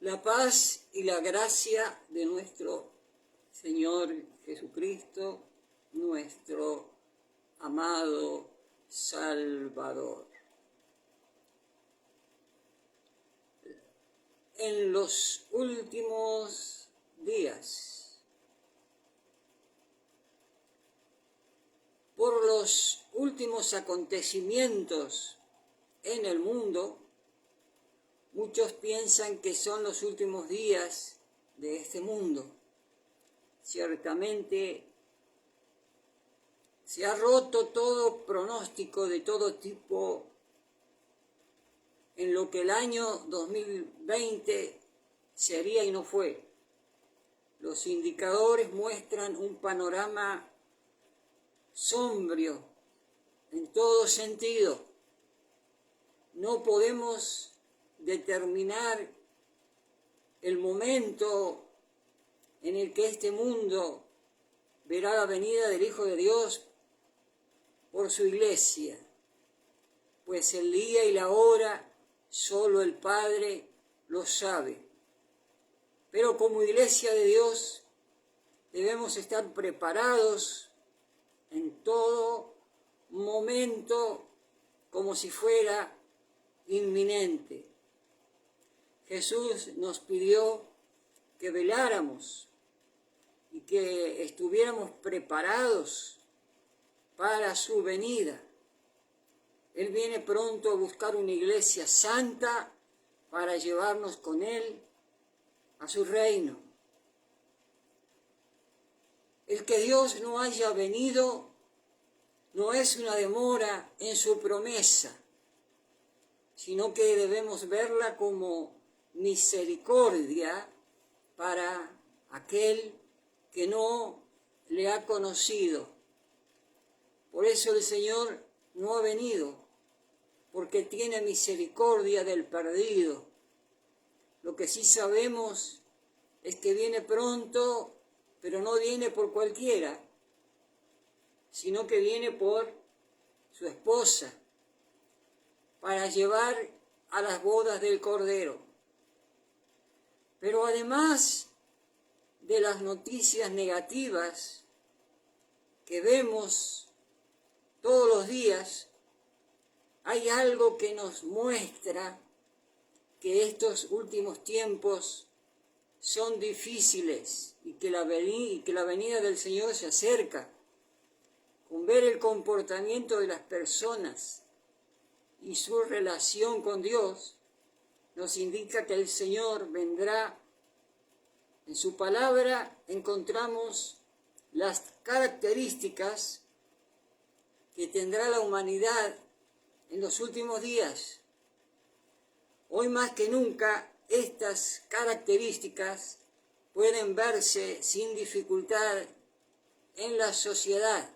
La paz y la gracia de nuestro Señor Jesucristo, nuestro amado Salvador. En los últimos días, por los últimos acontecimientos en el mundo, muchos piensan que son los últimos días de este mundo. Ciertamente se ha roto todo pronóstico de todo tipo en lo que el año 2020 sería y no fue. Los indicadores muestran un panorama sombrío en todo sentido. No podemos determinar el momento en el que este mundo verá la venida del Hijo de Dios por su iglesia, pues el día y la hora solo el Padre lo sabe. Pero como iglesia de Dios debemos estar preparados en todo momento como si fuera inminente. Jesús nos pidió que veláramos y que estuviéramos preparados para su venida. Él viene pronto a buscar una iglesia santa para llevarnos con Él a su reino. El que Dios no haya venido no es una demora en su promesa, sino que debemos verla como misericordia para aquel que no le ha conocido. Por eso el Señor no ha venido, porque tiene misericordia del perdido. Lo que sí sabemos es que viene pronto, pero no viene por cualquiera, sino que viene por su esposa, para llevar a las bodas del Cordero. Pero además de las noticias negativas que vemos todos los días, hay algo que nos muestra que estos últimos tiempos son difíciles y que la venida del Señor se acerca. Con ver el comportamiento de las personas y su relación con Dios, nos indica que el Señor vendrá. En su palabra encontramos las características que tendrá la humanidad en los últimos días. Hoy más que nunca, estas características pueden verse sin dificultad en la sociedad.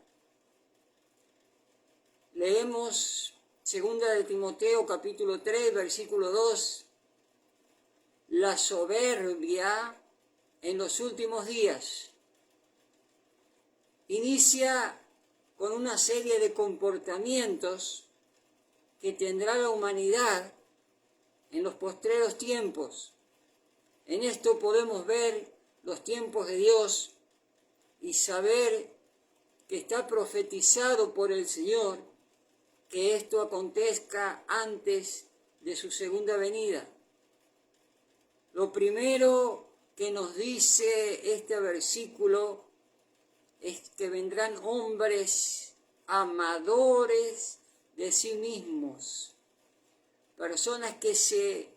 Leemos 2 de Timoteo capítulo 3, versículo 2, la soberbia en los últimos días. Inicia con una serie de comportamientos que tendrá la humanidad en los postreros tiempos. En esto podemos ver los tiempos de Dios y saber que está profetizado por el Señor que esto acontezca antes de su segunda venida. Lo primero que nos dice este versículo es que vendrán hombres amadores de sí mismos, personas que se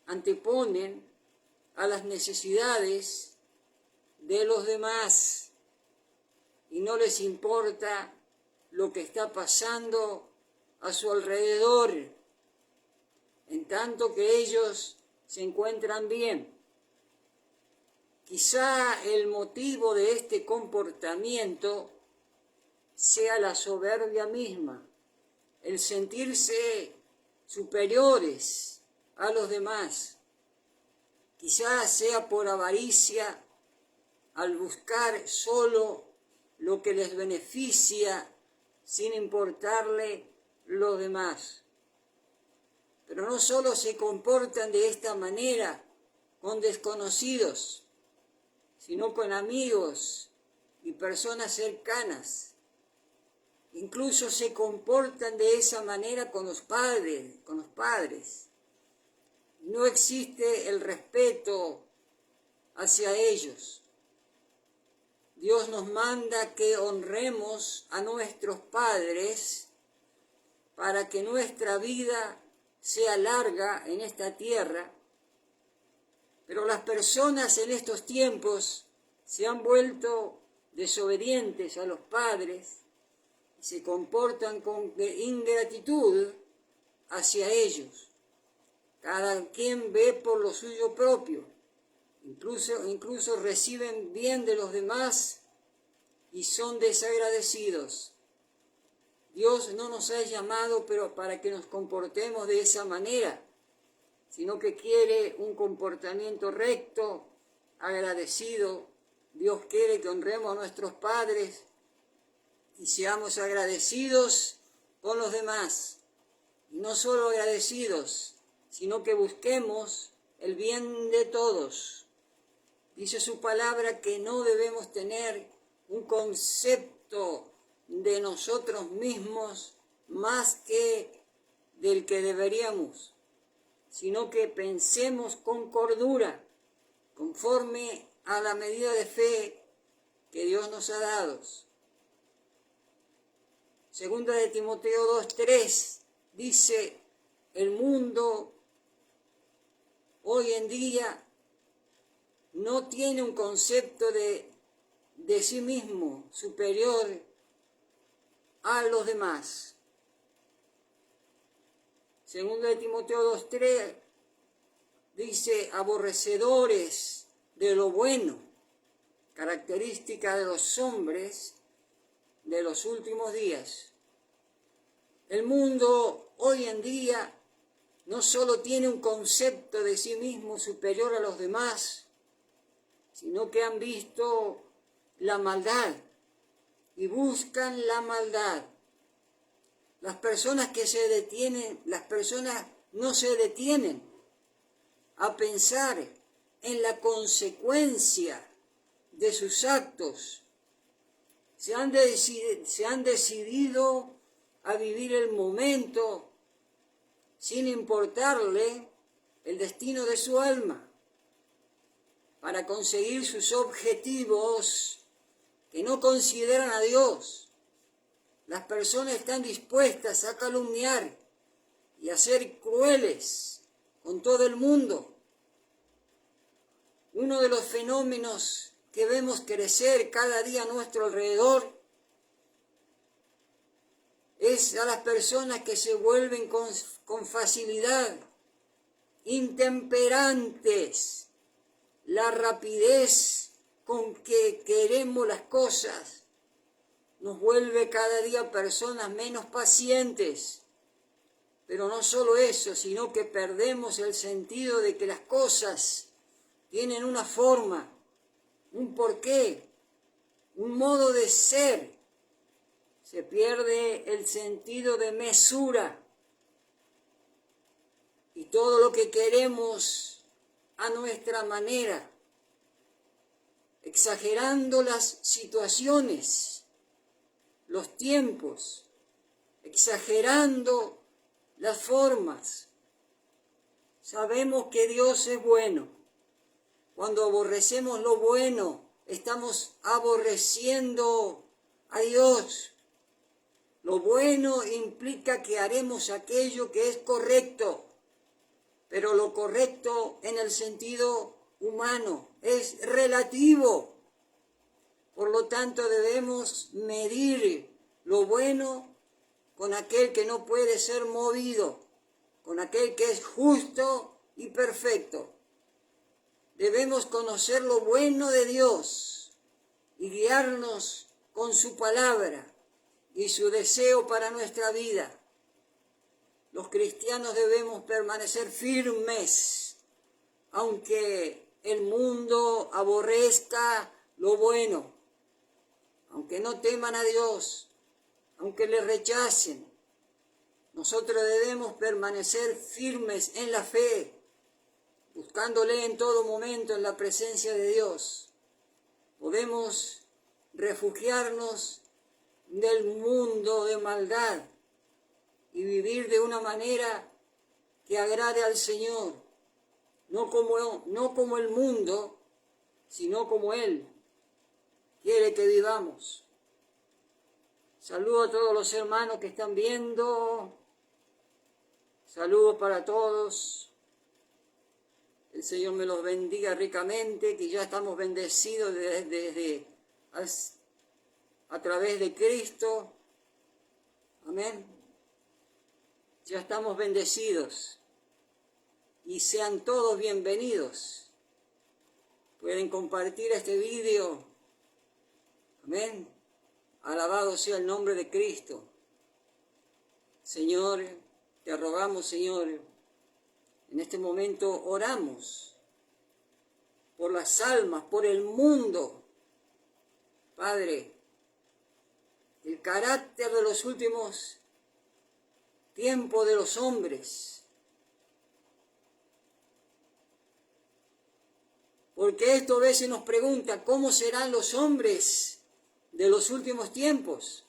anteponen a las necesidades de los demás y no les importa lo que está pasando a su alrededor, en tanto que ellos se encuentran bien. Quizá el motivo de este comportamiento sea la soberbia misma, el sentirse superiores a los demás. Quizá sea por avaricia, al buscar solo lo que les beneficia sin importarle los demás. Pero no solo se comportan de esta manera con desconocidos, sino con amigos y personas cercanas. Incluso se comportan de esa manera con los padres. No existe el respeto hacia ellos. Dios nos manda que honremos a nuestros padres para que nuestra vida sea larga en esta tierra, pero las personas en estos tiempos se han vuelto desobedientes a los padres y se comportan con ingratitud hacia ellos. Cada quien ve por lo suyo propio, incluso reciben bien de los demás y son desagradecidos. Dios no nos ha llamado pero para que nos comportemos de esa manera, sino que quiere un comportamiento recto, agradecido. Dios quiere que honremos a nuestros padres y seamos agradecidos con los demás. Y no solo agradecidos, sino que busquemos el bien de todos. Dice su palabra que no debemos tener un concepto de nosotros mismos más que del que deberíamos, sino que pensemos con cordura, conforme a la medida de fe que Dios nos ha dado. Segunda de Timoteo 2:3 dice, el mundo hoy en día no tiene un concepto de sí mismo superior a los demás. Segunda de Timoteo 2:3 dice, aborrecedores de lo bueno, característica de los hombres de los últimos días. El mundo hoy en día no solo tiene un concepto de sí mismo superior a los demás, sino que han visto la maldad y buscan la maldad. Las personas no se detienen a pensar en la consecuencia de sus actos. Se han decidido a vivir el momento sin importarle el destino de su alma, para conseguir sus objetivos que no consideran a Dios. Las personas están dispuestas a calumniar y a ser crueles con todo el mundo. Uno de los fenómenos que vemos crecer cada día a nuestro alrededor es a las personas que se vuelven con facilidad intemperantes. La rapidez con que queremos las cosas nos vuelve cada día personas menos pacientes. Pero no solo eso, sino que perdemos el sentido de que las cosas tienen una forma, un porqué, un modo de ser. Se pierde el sentido de mesura y todo lo que queremos a nuestra manera, exagerando las situaciones, los tiempos, exagerando las formas. Sabemos que Dios es bueno. Cuando aborrecemos lo bueno, estamos aborreciendo a Dios. Lo bueno implica que haremos aquello que es correcto, pero lo correcto en el sentido humano es relativo. Por lo tanto, debemos medir lo bueno con aquel que no puede ser movido, con aquel que es justo y perfecto. Debemos conocer lo bueno de Dios y guiarnos con su palabra y su deseo para nuestra vida. Los cristianos debemos permanecer firmes, aunque el mundo aborrezca lo bueno, aunque no teman a Dios, aunque le rechacen. Nosotros debemos permanecer firmes en la fe, buscándole en todo momento en la presencia de Dios, podemos refugiarnos del mundo de maldad y vivir de una manera que agrade al Señor, no como el mundo, sino como Él quiere que vivamos. Saludo a todos los hermanos que están viendo, saludos para todos. El Señor me los bendiga ricamente, que ya estamos bendecidos a través de Cristo. Amén. Ya estamos bendecidos. Y sean todos bienvenidos. Pueden compartir este vídeo. Amén. Alabado sea el nombre de Cristo. Señor, te rogamos, Señor, en este momento oramos por las almas, por el mundo. Padre, el carácter de los últimos tiempos de los hombres. Porque esto a veces nos pregunta, ¿cómo serán los hombres de los últimos tiempos?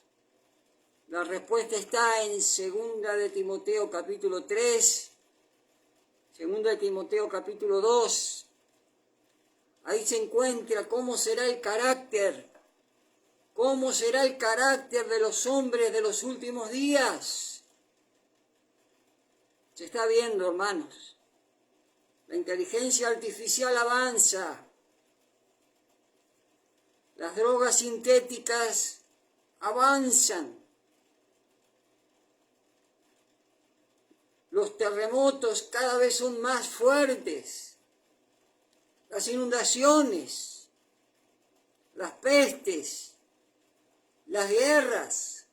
La respuesta está en 2 de Timoteo capítulo 3, 2 de Timoteo capítulo 2. Ahí se encuentra cómo será el carácter, cómo será el carácter de los hombres de los últimos días. Se está viendo, hermanos. La inteligencia artificial avanza. Las drogas sintéticas avanzan. Los terremotos cada vez son más fuertes. Las inundaciones, las pestes, las guerras,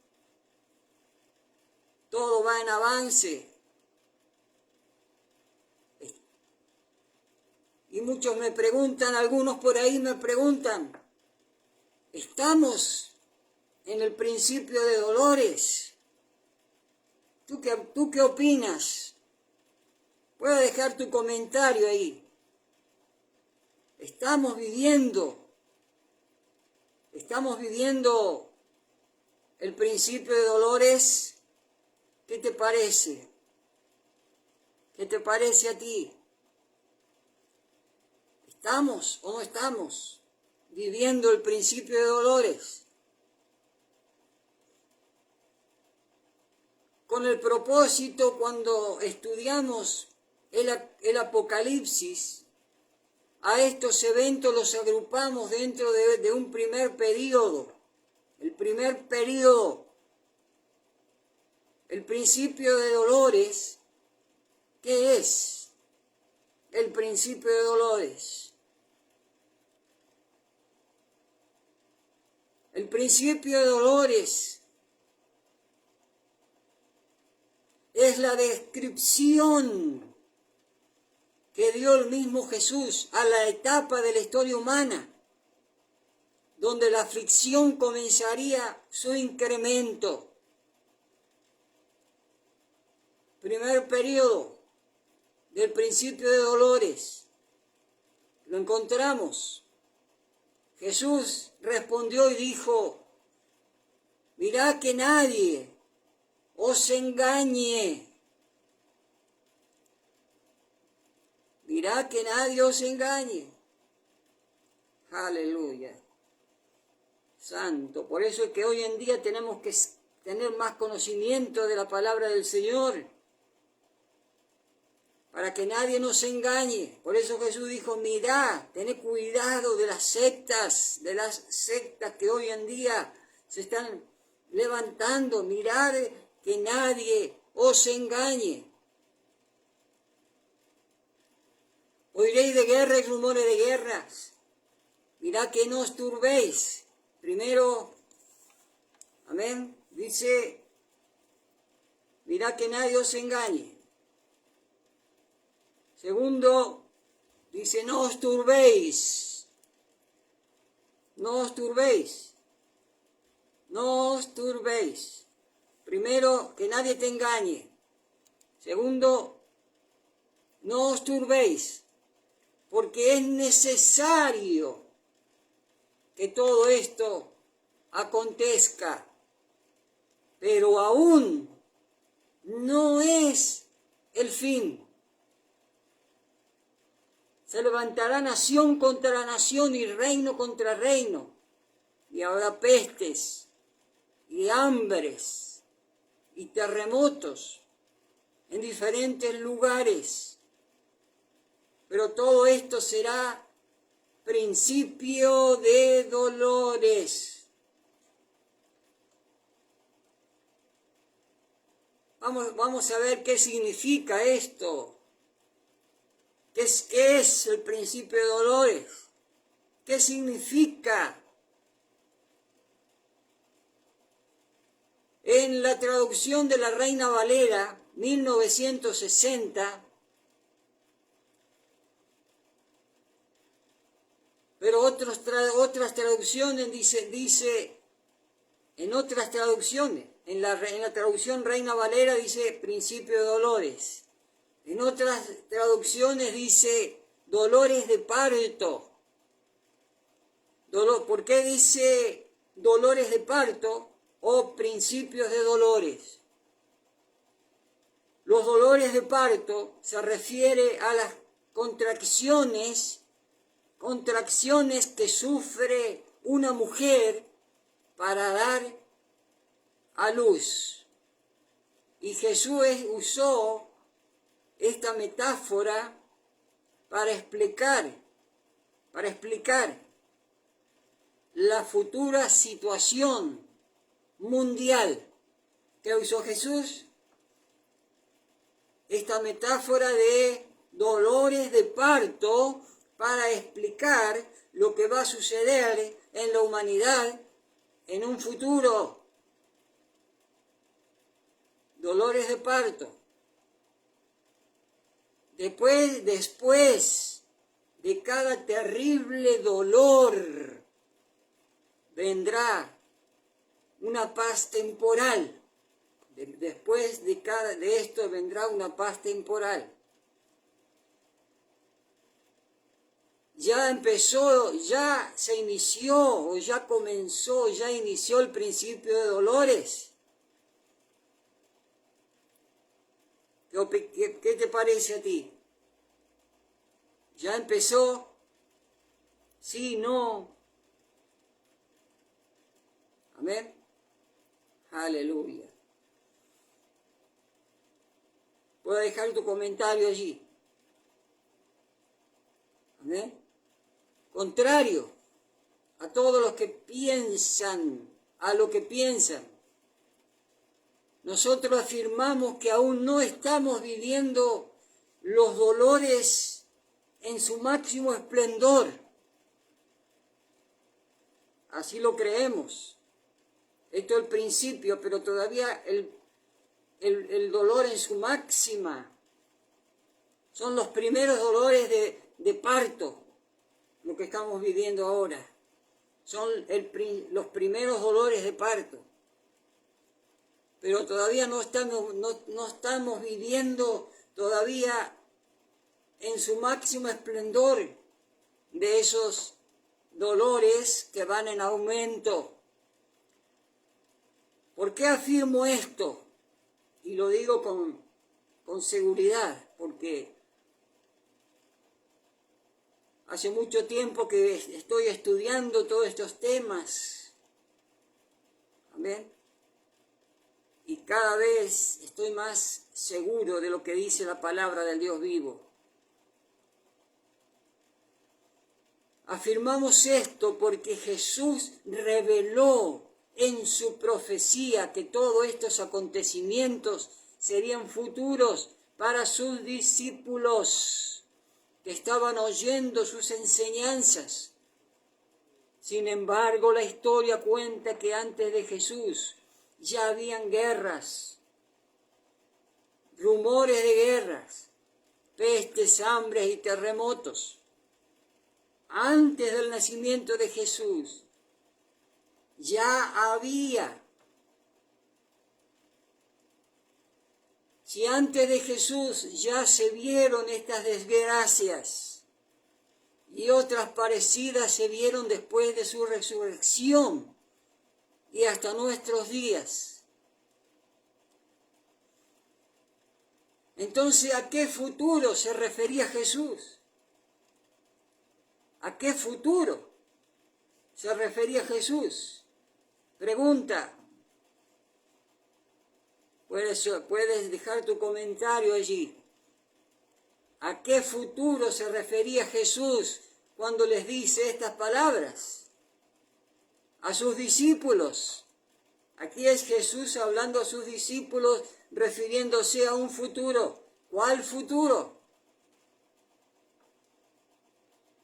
todo va en avance. Y muchos me preguntan, algunos por ahí me preguntan, ¿estamos en el principio de dolores? ¿Tú qué opinas? Puedes dejar tu comentario ahí. Estamos viviendo el principio de dolores. ¿Qué te parece? ¿Qué te parece a ti? ¿Estamos o no estamos viviendo el principio de dolores? Con el propósito, cuando estudiamos el Apocalipsis, a estos eventos los agrupamos dentro de un primer periodo. El primer periodo, el principio de dolores. ¿Qué es el principio de dolores? El principio de dolores es la descripción que dio el mismo Jesús a la etapa de la historia humana, donde la aflicción comenzaría su incremento. Primer periodo del principio de dolores. Lo encontramos. Jesús respondió y dijo, mirad que nadie os engañe. Mirad que nadie os engañe. Aleluya. Santo. Por eso es que hoy en día tenemos que tener más conocimiento de la palabra del Señor, para que nadie nos engañe. Por eso Jesús dijo, mirad, tened cuidado de las sectas que hoy en día se están levantando. Mirad que nadie os engañe. Oiréis de guerra y rumores de guerras. Mirad que no os turbéis. Primero, amén, dice, mirad que nadie os engañe. Segundo, dice, no os turbéis. No os turbéis. No os turbéis. Primero, que nadie te engañe. Segundo, no os turbéis. porque es necesario que todo esto acontezca, pero aún no es el fin. Se levantará nación contra nación y reino contra reino, y habrá pestes y hambres y terremotos en diferentes lugares. Pero todo esto será principio de dolores. Vamos a ver qué significa esto. ¿Qué es el principio de dolores? ¿Qué significa? En la traducción de la Reina Valera, 1960, pero otras traducciones dice, en otras traducciones, en la traducción Reina Valera dice principio de dolores. En otras traducciones dice dolores de parto. ¿Por qué dice dolores de parto o principios de dolores? Los dolores de parto se refiere a las contracciones que sufre una mujer para dar a luz. Y Jesús usó esta metáfora para explicar la futura situación mundial. ¿Qué usó Jesús? Esta metáfora de dolores de parto para explicar lo que va a suceder en la humanidad en un futuro. Dolores de parto. Después de cada terrible dolor vendrá una paz temporal. Después de esto vendrá una paz temporal. Ya se inició, ya inició el principio de dolores. ¿Qué te parece a ti? ¿Ya empezó? ¿Sí, no? Amén. Aleluya. Puedes dejar tu comentario allí. Amén. Contrario a todos los que piensan, nosotros afirmamos que aún no estamos viviendo los dolores en su máximo esplendor. Así lo creemos. Esto es el principio, pero todavía el dolor en su máxima. Son los primeros dolores de parto, lo que estamos viviendo ahora. Son los primeros dolores de parto. Pero todavía no estamos viviendo todavía en su máximo esplendor de esos dolores que van en aumento. ¿Por qué afirmo esto? Y lo digo con seguridad, porque hace mucho tiempo que estoy estudiando todos estos temas. Amén. Y cada vez estoy más seguro de lo que dice la palabra del Dios vivo. Afirmamos esto porque Jesús reveló en su profecía que todos estos acontecimientos serían futuros para sus discípulos que estaban oyendo sus enseñanzas. Sin embargo, la historia cuenta que antes de Jesús ya habían guerras, rumores de guerras, pestes, hambres y terremotos. Antes del nacimiento de Jesús ya había. Si antes de Jesús ya se vieron estas desgracias, y otras parecidas se vieron después de su resurrección y hasta nuestros días. Entonces, ¿a qué futuro se refería Jesús? ¿A qué futuro se refería Jesús? Pregunta. Puedes dejar tu comentario allí. ¿A qué futuro se refería Jesús cuando les dice estas palabras? A sus discípulos. Aquí es Jesús hablando a sus discípulos, refiriéndose a un futuro. ¿Cuál futuro?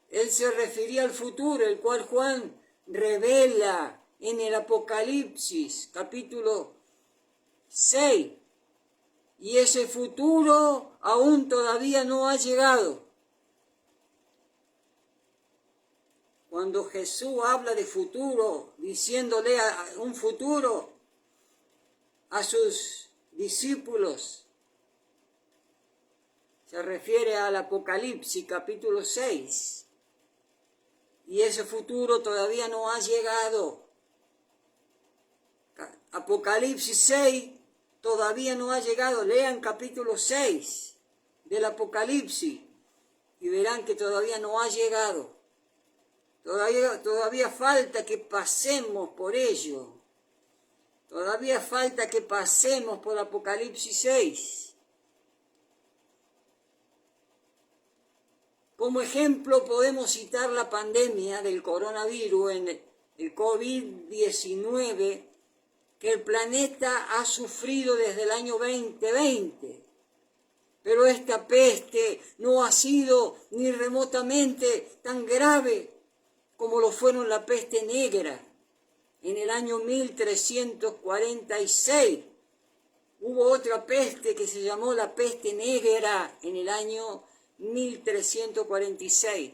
Él se refería al futuro, el cual Juan revela en el Apocalipsis, capítulo 6. Y ese futuro aún todavía no ha llegado. Cuando Jesús habla de futuro, diciéndole un futuro a sus discípulos, se refiere al Apocalipsis capítulo 6. Y ese futuro todavía no ha llegado. Apocalipsis 6 todavía no ha llegado. Lean capítulo 6 del Apocalipsis y verán que todavía no ha llegado. Todavía falta que pasemos por ello. Todavía falta que pasemos por Apocalipsis 6. Como ejemplo podemos citar la pandemia del coronavirus, el COVID-19, que el planeta ha sufrido desde el año 2020. Pero esta peste no ha sido ni remotamente tan grave como lo fueron la peste negra en el año 1346. Hubo otra peste que se llamó la peste negra en el año 1346,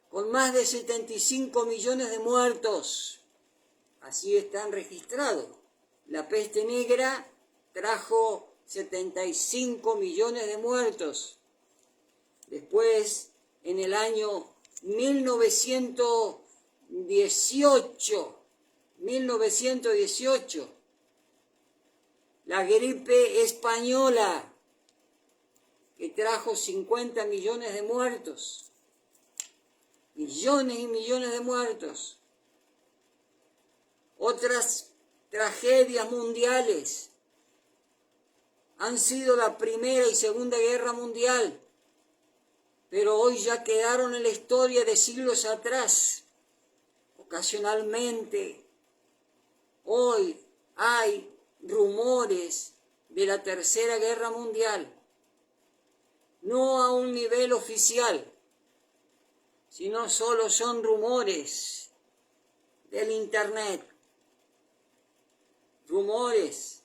con más de 75 millones de muertos. Así están registrados. La peste negra trajo 75 millones de muertos. Después, en el año 1918, la gripe española, que trajo 50 millones de muertos. Millones y millones de muertos. Otras tragedias mundiales han sido la Primera y Segunda Guerra Mundial, pero hoy ya quedaron en la historia de siglos atrás. Ocasionalmente, hoy hay rumores de la Tercera Guerra Mundial, no a un nivel oficial, sino solo son rumores del Internet, rumores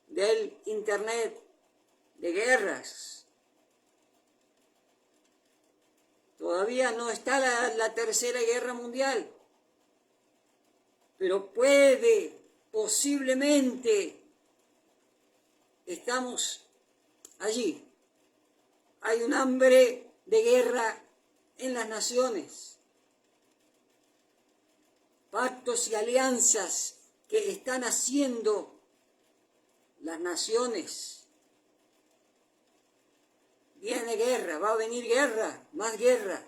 del Internet de guerras. Todavía no está la Tercera Guerra Mundial, pero posiblemente, estamos allí. Hay un hambre de guerra en las naciones. Pactos y alianzas que están haciendo las naciones. Viene guerra, va a venir guerra, más guerra.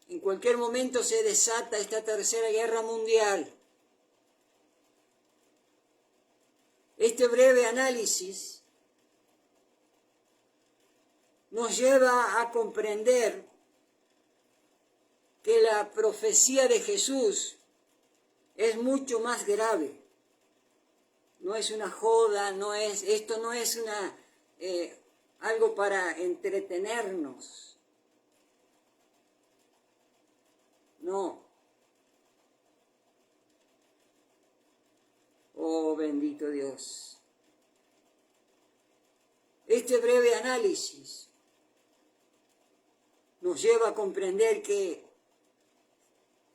En cualquier momento se desata esta Tercera Guerra Mundial. Este breve análisis nos lleva a comprender que la profecía de Jesús es mucho más grave. No es una joda, esto no es algo para entretenernos. No. Oh, bendito Dios. Este breve análisis nos lleva a comprender que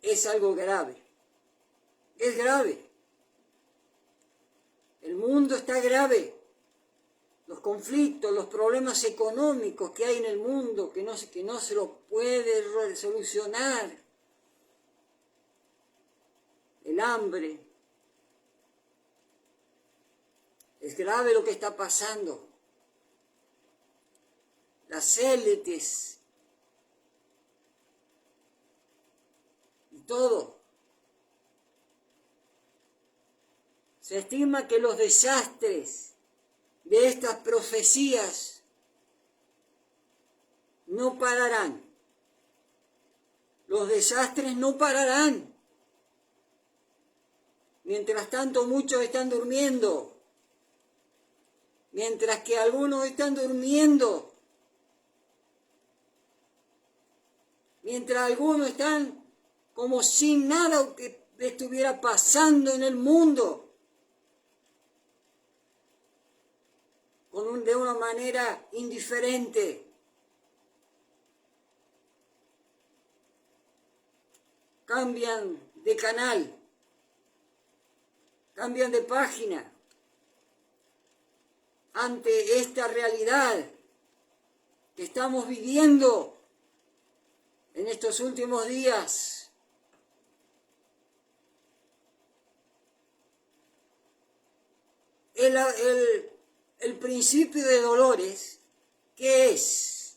es algo grave. Es grave. El mundo está grave. los conflictos, los problemas económicos que hay en el mundo, que no se lo puede solucionar, el hambre. Es grave lo que está pasando. Las élites y todo. Se estima que los desastres de estas profecías no pararán. Los desastres no pararán. Mientras tanto, muchos están durmiendo. Mientras que algunos están durmiendo. Mientras algunos están como sin nada que estuviera pasando en el mundo. De una manera indiferente. Cambian de canal. Cambian de página. Ante esta realidad que estamos viviendo en estos últimos días. El principio de dolores, ¿qué es?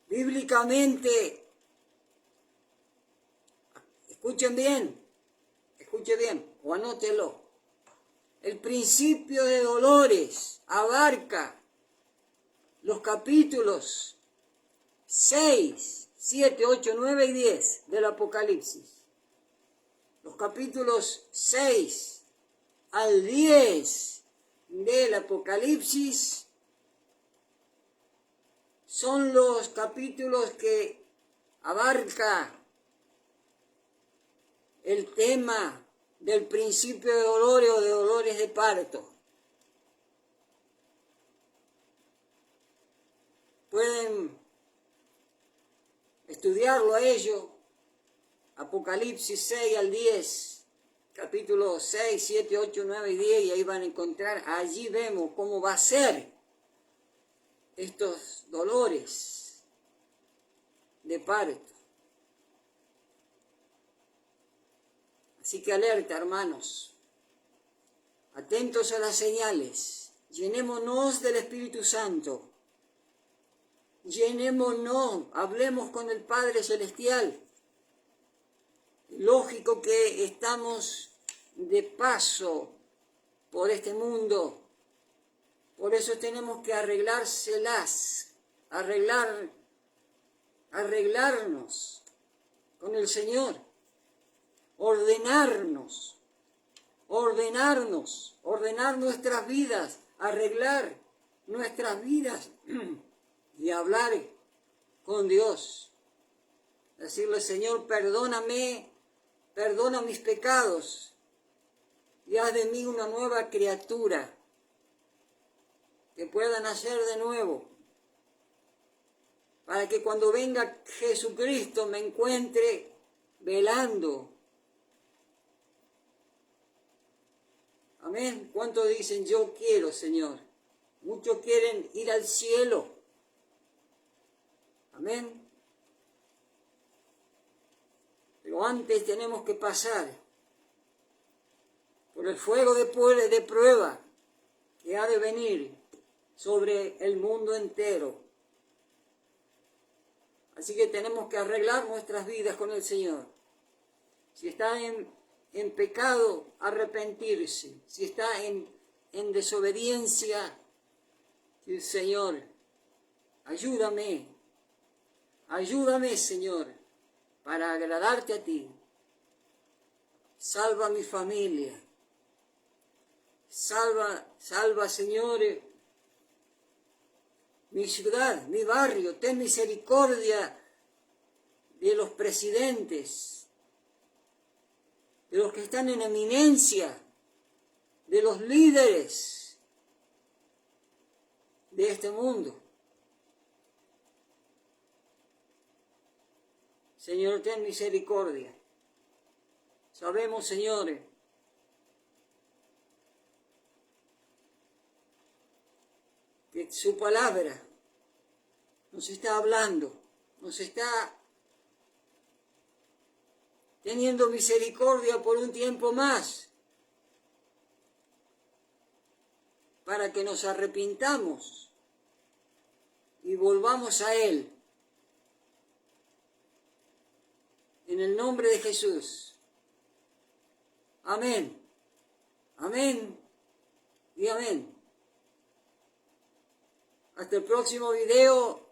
Bíblicamente, escuchen bien, o anótelo. El principio de dolores abarca los capítulos 6, 7, 8, 9 y 10 del Apocalipsis. Los capítulos 6 al 10 del Apocalipsis son los capítulos que abarca el tema del principio de dolores o de dolores de parto. Pueden estudiarlo a ello, Apocalipsis 6 al 10, capítulos 6, 7, 8, 9 y 10, y ahí van a encontrar, allí vemos cómo va a ser estos dolores de parto. Así que alerta, hermanos, atentos a las señales, llenémonos del Espíritu Santo, llenémonos, hablemos con el Padre Celestial. Lógico que estamos de paso por este mundo, por eso tenemos que arreglárselas, arreglarnos con el Señor. Ordenar nuestras vidas, arreglar nuestras vidas y hablar con Dios. Decirle, Señor, perdóname, perdona mis pecados y haz de mí una nueva criatura que pueda nacer de nuevo, para que cuando venga Jesucristo me encuentre velando. Amén. ¿Cuántos dicen yo quiero, Señor? Muchos quieren ir al cielo. Amén. Pero antes tenemos que pasar por el fuego de prueba que ha de venir sobre el mundo entero. Así que tenemos que arreglar nuestras vidas con el Señor. Si está en pecado, arrepentirse. Si está en desobediencia, decir, Señor, ayúdame, Señor, para agradarte a ti. Salva a mi familia. Salva, Señor, mi ciudad, mi barrio. Ten misericordia de los presidentes, de los que están en eminencia, de los líderes de este mundo. Señor, ten misericordia. Sabemos, Señor, que su palabra nos está hablando, nos está teniendo misericordia por un tiempo más, para que nos arrepintamos y volvamos a Él. En el nombre de Jesús. Amén. Amén y amén. Hasta el próximo video.